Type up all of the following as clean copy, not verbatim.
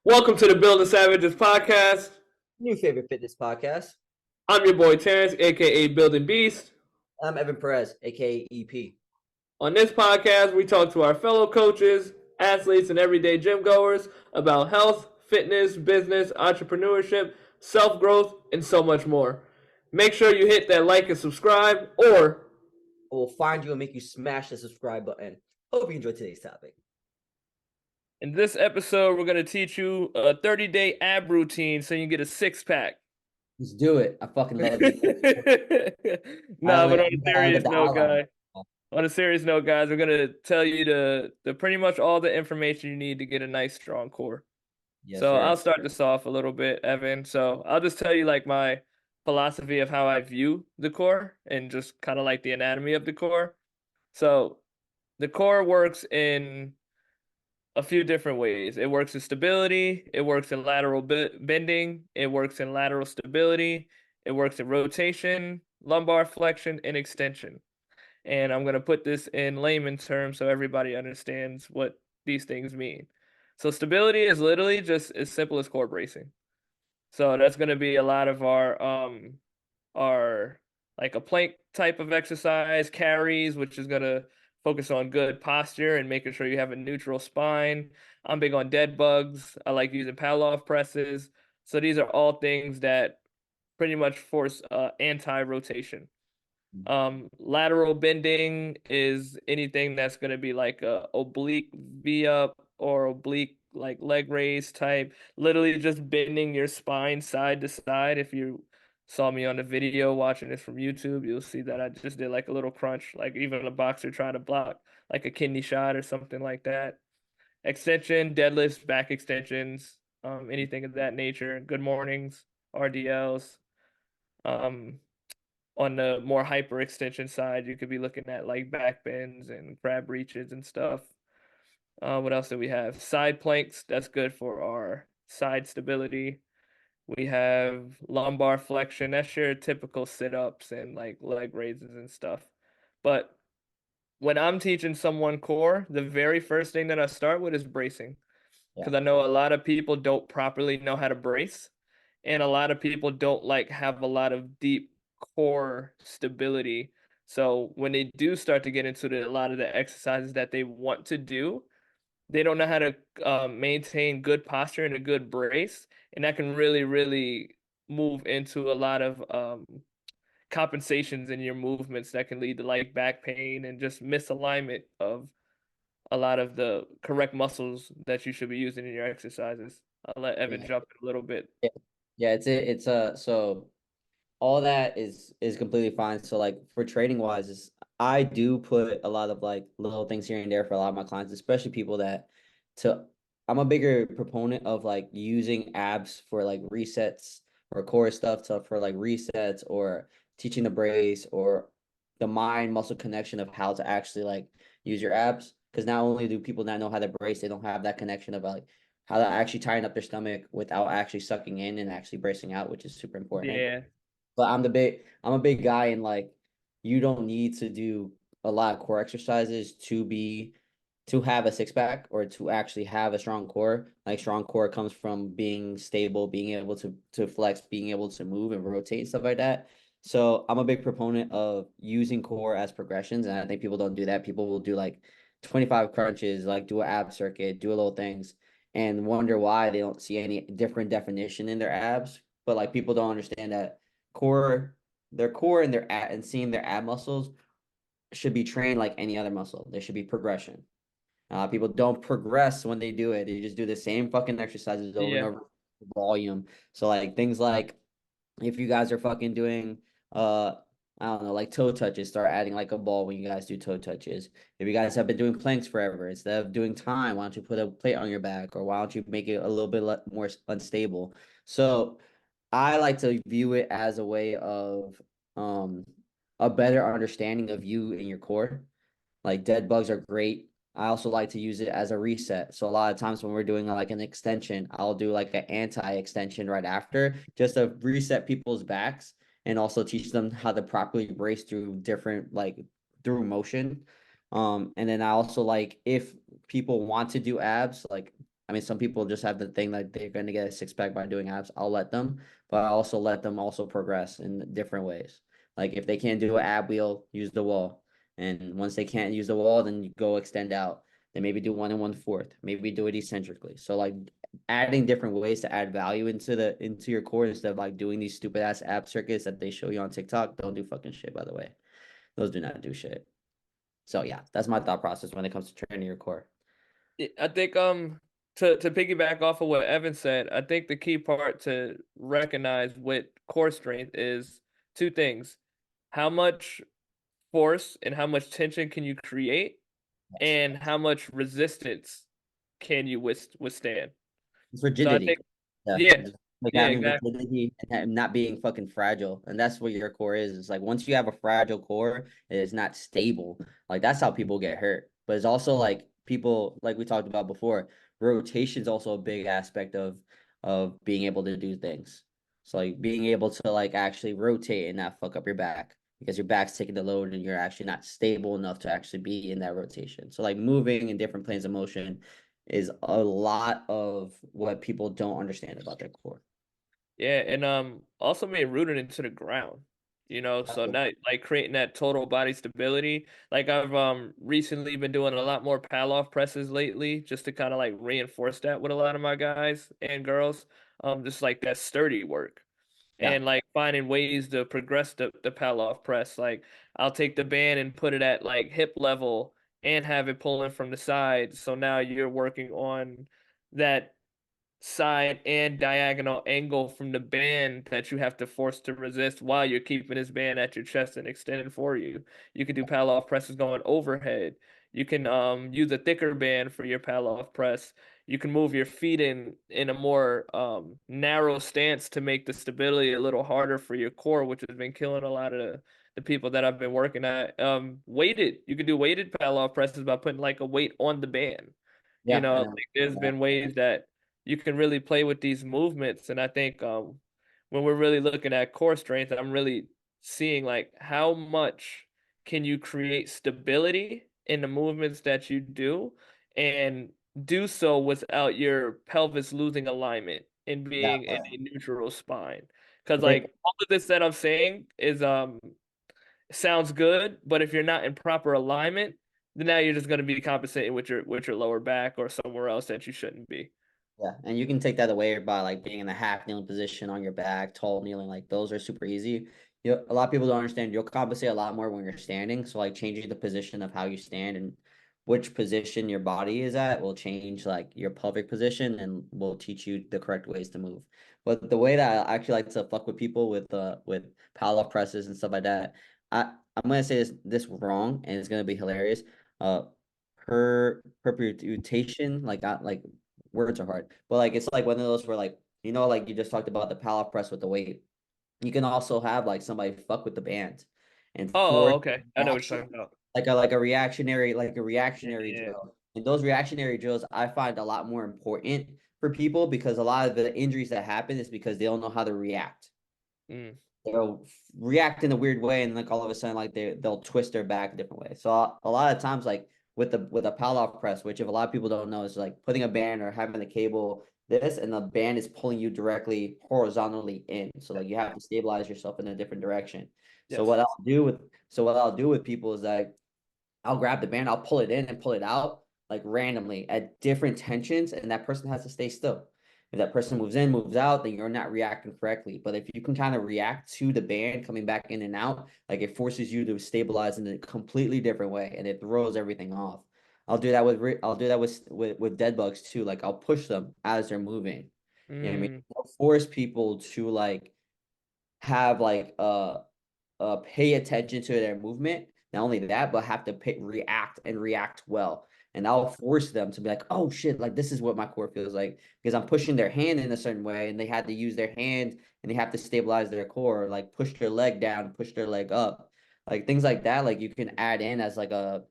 Welcome to the Building Savages podcast. New favorite fitness podcast. I'm your boy Terrence, aka Building Beast. I'm Evan Perez, aka EP. On this podcast, we talk to our fellow coaches, athletes, and everyday gym goers about health, fitness, business, entrepreneurship, self growth, and so much more. Make sure you hit that like and subscribe, or We'll find you and make you smash the subscribe button. Hope you enjoyed today's topic. in this episode, we're going to teach you a 30-day ab routine so you can get a six-pack. Let's do it. I fucking love it. Nah, but on a serious note, guys, we're gonna tell you the pretty much all the information you need to get a nice strong core. Yes, So sir. I'll start this off a little bit, Evan. So I'll just tell you like my philosophy of how I view the core and just kind of like the anatomy of the core. So the core works in a few different ways. It works in stability, it works in lateral bending, it works in lateral stability, it works in rotation, lumbar flexion, and extension. And I'm going to put this in layman terms so everybody understands what these things mean. So stability is literally just as simple as core bracing. So that's going to be a lot of our like a plank type of exercise, carries, which is going to focus on good posture and making sure you have a neutral spine. I'm big on dead bugs. I like using Pavlov presses. So these are all things that pretty much force anti-rotation. Lateral bending is anything that's going to be like a oblique V up or oblique like leg raise type, literally just bending your spine side to side. If you saw me on the video watching this from YouTube, you'll see that I just did like a little crunch, like even a boxer trying to block like a kidney shot or something like that. Extension, deadlifts, back extensions, anything of that nature. Good mornings, RDLs. Um, on the more hyper extension side, you could be looking at like back bends and crab reaches and stuff. What else do we have? Side planks, that's good for our side stability. We have lumbar flexion, that's your typical sit-ups and like leg raises and stuff. But when I'm teaching someone core, the very first thing that I start with is bracing. Because I know a lot of people don't properly know how to brace, and a lot of people don't like have a lot of deep core stability. So when they do start to get into a lot of the exercises that they want to do, they don't know how to maintain good posture and a good brace, and that can really, really move into a lot of compensations in your movements that can lead to like back pain and just misalignment of a lot of the correct muscles that you should be using in your exercises. I'll let Evan Yeah. jump in a little bit. Yeah, so all that is completely fine. So like for training wise, is I do put a lot of like little things here and there for a lot of my clients, especially people that to I'm a bigger proponent of like using abs for like resets or core stuff to for like resets or teaching the brace or the mind muscle connection of how to actually like use your abs. Because not only do people not know how to brace, they don't have that connection of like how to actually tighten up their stomach without actually sucking in and actually bracing out, which is super important. Yeah, But I'm a big guy and like you don't need to do a lot of core exercises to have a six pack or to actually have a strong core. Like strong core comes from being stable, being able to flex, being able to move and rotate and stuff like that. So I'm a big proponent of using core as progressions, and I think people don't do that. People will do like 25 crunches, like do an ab circuit, do a little things, and wonder why they don't see any different definition in their abs. But like people don't understand that core, their core and their ab and seeing their ab muscles should be trained like any other muscle. There should be progression. People don't progress when they do it. They just do the same fucking exercises over and yeah, over, volume. So like things like if you guys are fucking doing I don't know, like toe touches, start adding like a ball when you guys do toe touches. If you guys have been doing planks forever, instead of doing time, why don't you put a plate on your back or why don't you make it a little bit more unstable? So I like to view it as a way of um a better understanding of you and your core. Like dead bugs are great. I also like to use it as a reset. So a lot of times when we're doing like an extension, I'll do like an anti-extension right after just to reset people's backs and also teach them how to properly brace through different like through motion. And then I also like if people want to do abs, like I mean, some people just have the thing that they're going to get a six pack by doing abs. I'll let them, but I also let them also progress in different ways. Like if they can't do an ab wheel, use the wall. And once they can't use the wall, then you go extend out. Then maybe do 1 1/4. Maybe do it eccentrically. So like adding different ways to add value into your core instead of like doing these stupid ass ab circuits that they show you on TikTok. Don't do fucking shit, by the way. Those do not do shit. So yeah, that's my thought process when it comes to training your core. I think to piggyback off of what Evan said, I think the key part to recognize with core strength is two things. How much force and how much tension can you create, Yes. and how much resistance can you withstand? It's So I rigidity. think, Yeah. yeah, Just like yeah, having exactly. rigidity and not being fucking fragile. And that's what your core is. It's like once you have a fragile core, it is not stable. Like that's how people get hurt. But it's also like people like we talked about before, rotation is also a big aspect of being able to do things. So like being able to like actually rotate and not fuck up your back because your back's taking the load and you're actually not stable enough to actually be in that rotation. So like moving in different planes of motion is a lot of what people don't understand about their core. Yeah, and also being rooted into the ground. So not like creating that total body stability. Like I've recently been doing a lot more Palloff presses lately, just to kind of like reinforce that with a lot of my guys and girls. Just like that sturdy work. Yeah, And like finding ways to progress the Palloff press. Like I'll take the band and put it at like hip level and have it pulling from the side. So now you're working on that side and diagonal angle from the band that you have to force to resist while you're keeping this band at your chest and extended for you. You can do Palloff presses going overhead. You can use a thicker band for your Palloff press. You can move your feet in a more narrow stance to make the stability a little harder for your core, which has been killing a lot of the people that I've been working at. Weighted. You can do weighted Palloff presses by putting like a weight on the band. yeah, and Like there's been ways that you can really play with these movements. And I think when we're really looking at core strength, I'm really seeing like how much can you create stability in the movements that you do and do so without your pelvis losing alignment and yeah, being in a neutral spine. Because I think like all of this that I'm saying is sounds good, but if you're not in proper alignment, then now you're just going to be compensating with your lower back or somewhere else that you shouldn't be. yeah, and you can take that away by like being in a half kneeling position on your back, tall kneeling, like those are super easy. A lot of people don't understand. You'll compensate a lot more when you're standing. So like changing the position of how you stand and which position your body is at will change like your pelvic position and will teach you the correct ways to move. But the way that I actually like to fuck with people with power presses and stuff like that, I'm gonna say this wrong and it's gonna be hilarious. Uh, perpetuation, like words are hard, but like it's like one of those where like like you just talked about the power press with the weight. You can also have like somebody fuck with the band and force Okay. I know what you're reaction, talking about. like a reactionary Yeah. drill. And those reactionary drills I find a lot more important for people because a lot of the injuries that happen is because they don't know how to react. Mm. They'll react in a weird way and like all of a sudden like they'll twist their back a different way. So a lot of times like with a Pallof press, which if a lot of people don't know is like putting a band or having the cable this and the band is pulling you directly horizontally in. So like you have to stabilize yourself in a different direction. So Yes. what I'll do with people is that I'll grab the band, I'll pull it in and pull it out like randomly at different tensions, and that person has to stay still. If that person moves in, moves out, then you're not reacting correctly. But if you can kind of react to the band coming back in and out, like it forces you to stabilize in a completely different way, and it throws everything off. I'll do that with dead bugs too. Like I'll push them as they're moving. You know what I mean? Mm. I'll force people to like have like pay attention to their movement. Not only that, but have to react and react well. And I'll force them to be like, oh shit, like this is what my core feels like because I'm pushing their hand in a certain way and they had to use their hand and they have to stabilize their core, like push their leg down, push their leg up, like things like that. Like you can add in as a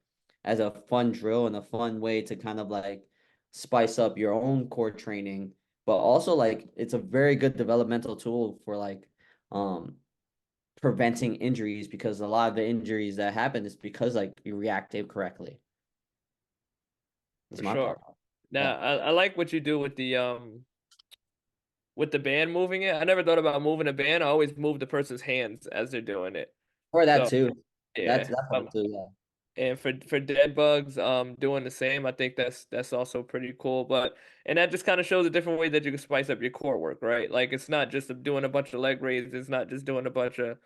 fun drill and a fun way to kind of like spice up your own core training, but also like it's a very good developmental tool for like um preventing injuries because a lot of the injuries that happen is because like you reacted correctly. It's For my sure. thought. Now I like what you do with the band moving it. I never thought about moving a band. I always move the person's hands as they're doing it. Or that So too. yeah. That's fun too. Yeah. And for dead bugs, doing the same, I think that's also pretty cool. But and that just kind of shows a different way that you can spice up your core work, right? Like it's not just doing a bunch of leg raises, it's not just doing a bunch of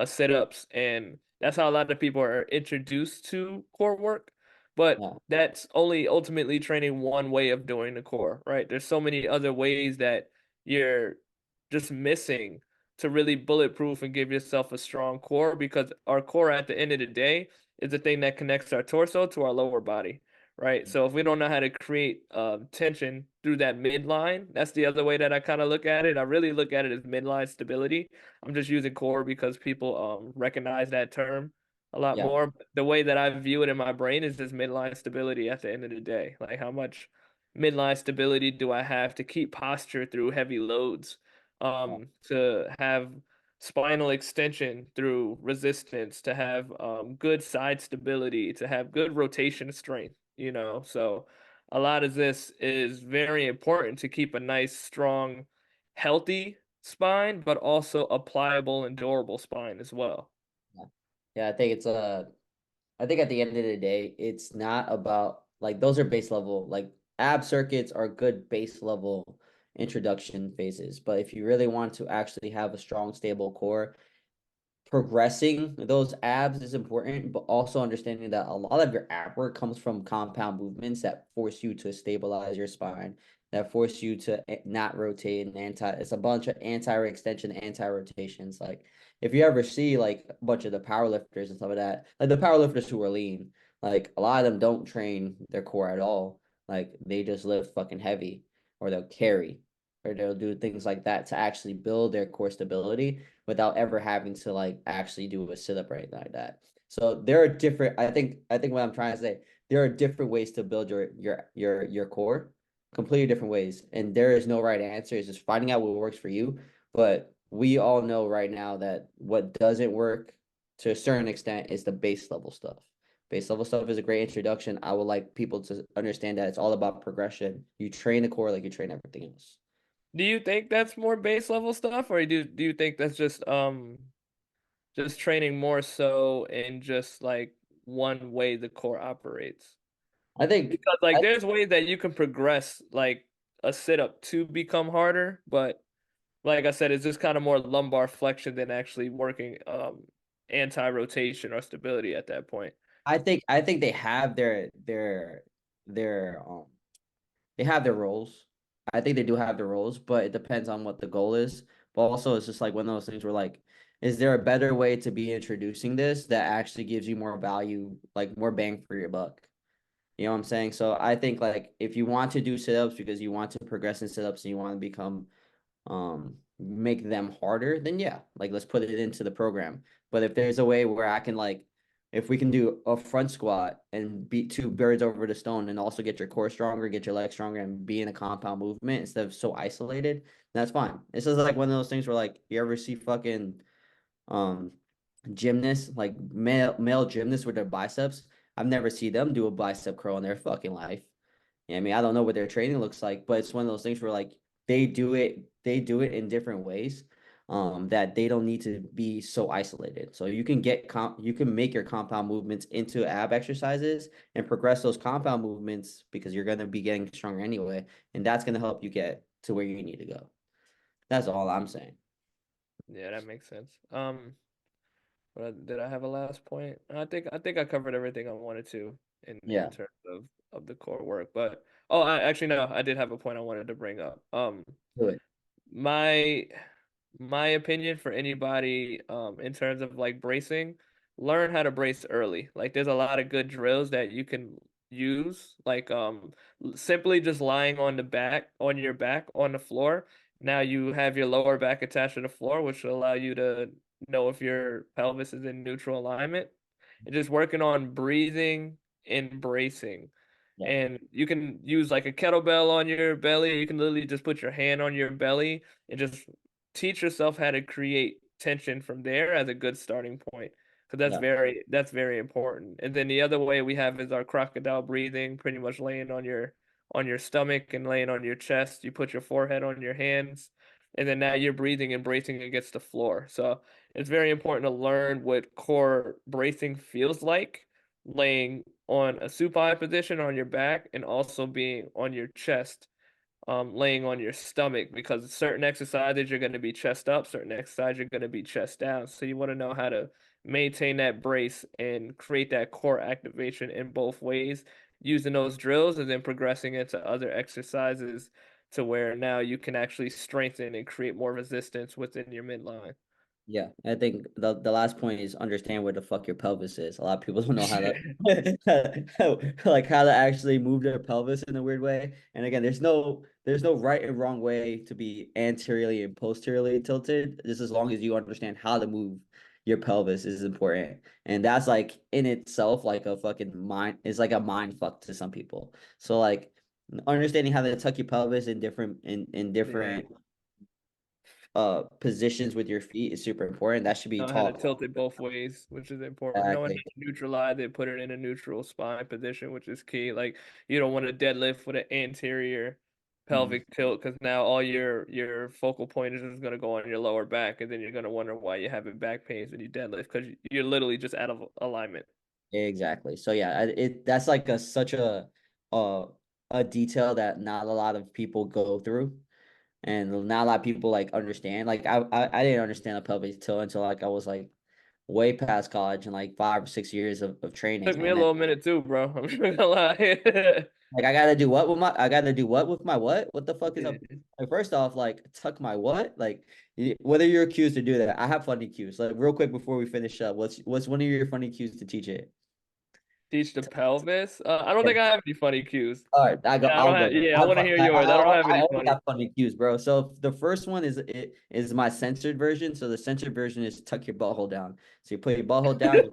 sit-ups, and that's how a lot of people are introduced to core work. But Yeah. that's only ultimately training one way of doing the core, right? There's so many other ways that you're just missing to really bulletproof and give yourself a strong core because our core at the end of the day is the thing that connects our torso to our lower body, right? So if we don't know how to create tension through that midline, that's the other way that I kind of look at it. I really look at it as midline stability. I'm just using core because people recognize that term a lot Yeah. more. The way that I view it in my brain is just midline stability at the end of the day. Like how much midline stability do I have to keep posture through heavy loads, Yeah. to have spinal extension through resistance, to have good side stability, to have good rotation strength, you know. So a lot of this is very important to keep a nice, strong, healthy spine, but also a pliable and durable spine as well. Yeah. Yeah, I think I think at the end of the day, it's not about like those are base level, like ab circuits are good base level introduction phases. But if you really want to actually have a strong, stable core, progressing those abs is important, but also understanding that a lot of your ab work comes from compound movements that force you to stabilize your spine, that force you to not rotate and it's a bunch of anti-extension, anti-rotations. Like if you ever see like a bunch of the powerlifters and stuff like that, like the powerlifters who are lean, like a lot of them don't train their core at all. Like they just lift fucking heavy or they'll carry or they'll do things like that to actually build their core stability without ever having to like actually do a sit up or anything like that. So there are different. I think what I'm trying to say, there are different ways to build your core, completely different ways, and there is no right answer. It's just finding out what works for you. But we all know right now that what doesn't work to a certain extent is the base level stuff. Base level stuff is a great introduction. I would like people to understand that it's all about progression. You train the core like you train everything else. Do you think that's more base level stuff, or do you think that's just training more so in just like one way the core operates? I think Because like I, there's ways that you can progress like a sit up to become harder, but like I said, it's just kind of more lumbar flexion than actually working anti-rotation or stability at that point. I think they have their they have their roles. I think they do have their roles, but it depends on what the goal is. But also it's just like one of those things where like, is there a better way to be introducing this that actually gives you more value, like more bang for your buck? You know what I'm saying? So I think like if you want to do sit-ups because you want to progress in sit-ups and you want to become make them harder, then yeah, like let's put it into the program. But if there's a way where I can like if we can do a front squat and beat two birds over the stone and also get your core stronger, get your legs stronger and be in a compound movement instead of so isolated, that's fine. This is like one of those things where like you ever see fucking um gymnasts, like male gymnasts with their biceps. I've never seen them do a bicep curl in their fucking life. Yeah, I mean, I don't know what their training looks like, but it's one of those things where like they do it in different ways, that they don't need to be so isolated. So you can make your compound movements into ab exercises and progress those compound movements because you're gonna be getting stronger anyway, and that's gonna help you get to where you need to go. That's all I'm saying. Yeah, that makes sense. Did I have a last point? I think I covered everything I wanted to in Yeah, terms of the core work. But oh, I actually no, I did have a point I wanted to bring up. do it. My my opinion for anybody in terms of like bracing, learn how to brace early. Like there's a lot of good drills that you can use, like simply just lying on the back on your back on the floor. Now you have your lower back attached to the floor, which will allow you to know if your pelvis is in neutral alignment. And just working on breathing and bracing. Yeah, And you can use like a kettlebell on your belly. You can literally just put your hand on your belly and just teach yourself how to create tension from there as a good starting point. So yeah, that's very important. And then the other way we have is our crocodile breathing, pretty much laying on your on your stomach and laying on your chest. You put your forehead on your hands, and then now you're breathing and bracing against the floor. So it's very important to learn what core bracing feels like, laying on a supine position on your back and also being on your chest, laying on your stomach, because certain exercises you're going to be chest up, certain exercises you're going to be chest down. So you want to know how to maintain that brace and create that core activation in both ways, using those drills and then progressing into other exercises to where now you can actually strengthen and create more resistance within your midline. Yeah, I think the last point is understand where the fuck your pelvis is. A lot of people don't know how to like how to actually move their pelvis in a weird way. And again, there's no right and wrong way to be anteriorly and posteriorly tilted. Just as long as you understand how to move your pelvis is important. And that's like in itself like a fucking mind, it's like a mind fuck to some people. So like understanding how to tuck your pelvis in Yeah. different positions with your feet is super important. That should be Know how to taught. tilt it both ways, which is important. Knowing Exactly. how to neutralize it, put it in a neutral spine position, which is key. Like you don't want to deadlift with an anterior Mhm. pelvic tilt because now all your focal point is just going to go on your lower back, and then you're going to wonder why you're having back pains when you deadlift because you're literally just out of alignment. Exactly. So yeah, that's like such uh a detail that not a lot of people go through, and not a lot of people like understand. Like I didn't understand a pelvic tilt until like I was like way past college and like 5 or 6 years of training, Took me a and then little minute too, bro. I'm not gonna lie. like I gotta do what with my what? What the fuck is up? Like first off, like tuck my what? Like whether you're accused to do that, I have funny cues. Like real quick before we finish up, what's one of your funny cues to teach it? Teach the pelvis. I don't Yeah. think I have any funny cues. All right, Yeah, I I'll don't have. go. Yeah, I want to hear yours. I don't have I any always funny. have funny cues, bro. So the first one is my censored version. So the censored version is tuck your butthole down. So you put your butthole down,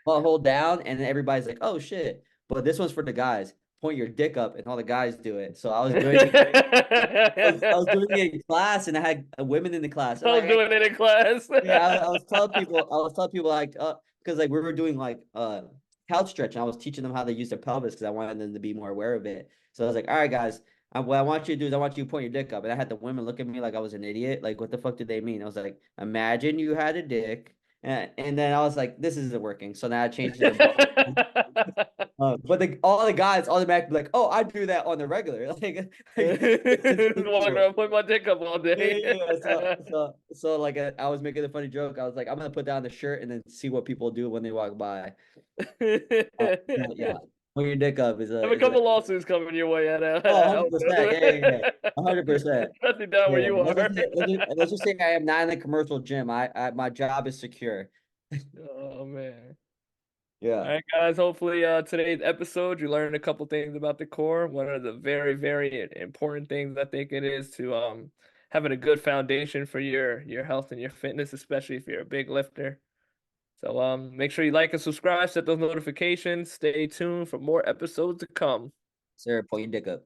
butthole down, and then everybody's like, "Oh shit!" But this one's for the guys. Point your dick up, and all the guys do it. So I was doing it. I was doing it in class, and I had women in the class, and I was doing it in class. yeah, I was telling people like, because like we were doing like couch stretch, and I was teaching them how to use their pelvis because I wanted them to be more aware of it. So I was like, all right, guys, what I want you to do is I want you to point your dick up, and I had the women look at me like I was an idiot. Like, what the fuck did they mean? I was like, imagine you had a dick, and then I was like, this isn't working. So now I changed it to but all the guys automatically like, oh, I do that on the regular. It's Walking cool. around, put my dick up all Yeah, day. yeah, yeah. So like I was making a funny joke. I was like, I'm gonna put down the shirt and then see what people do when they walk by. Yeah, put your dick up Have a is a couple lawsuits coming your way at oh 100%. Yeah, yeah, yeah. 100%. especially down where Yeah. you are. Let's just say I am not in a commercial gym. I my job is secure. Oh man. All Yeah. right, guys. Hopefully, today's episode you learned a couple things about the core. One of the very, very important things I think it is to having a good foundation for your health and your fitness, especially if you're a big lifter. So make sure you like and subscribe, set those notifications, stay tuned for more episodes to come. Sir, point your dick up.